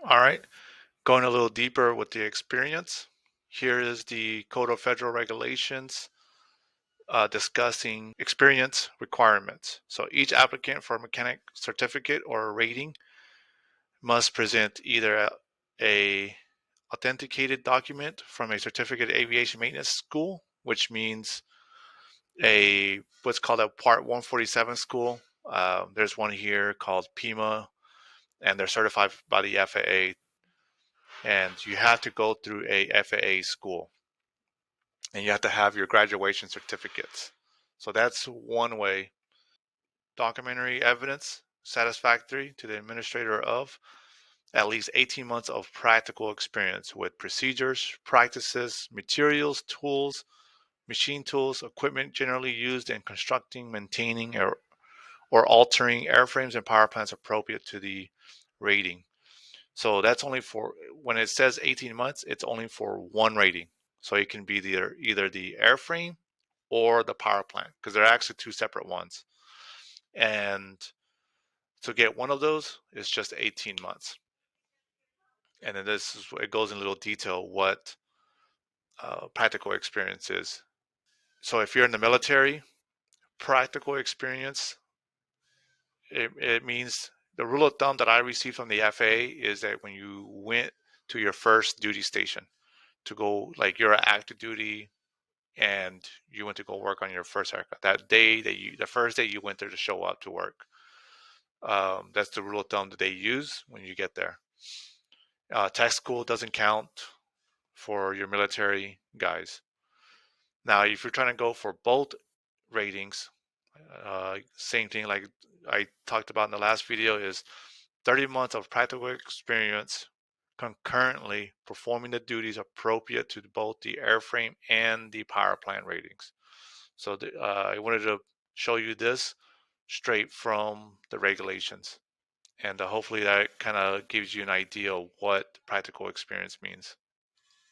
All right, going a little deeper with the experience. Here is the Code of Federal Regulations discussing experience requirements. So each applicant for a mechanic certificate or a rating must present either a authenticated document from a certificate aviation maintenance school, which means a what's called a Part 147 school. There's one here called PIMA, and they're certified by the FAA. And you have to go through a FAA school, and you have to have your graduation certificates. So that's one way. Documentary evidence satisfactory to the administrator of at least 18 months of practical experience with procedures, practices, materials, tools, machine tools, equipment generally used in constructing, maintaining, or altering airframes and power plants appropriate to the rating. So that's only for when it says 18 months, it's only for one rating. So it can be either the airframe or the power plant because they're actually two separate ones. And to get one of those is just 18 months. And then this is it goes in little detail what practical experience is. So if you're in the military, practical experience, it means the rule of thumb that I received from the FAA is that when you went to your first duty station to go, like you're at active duty and you went to go work on your first aircraft, the first day you went there to show up to work, that's the rule of thumb that they use when you get there. Tech school doesn't count for your military guys. Now, if you're trying to go for both ratings, same thing like I talked about in the last video is 30 months of practical experience concurrently performing the duties appropriate to both the airframe and the power plant ratings. So I wanted to show you this straight from the regulations. And hopefully that kind of gives you an idea of what practical experience means.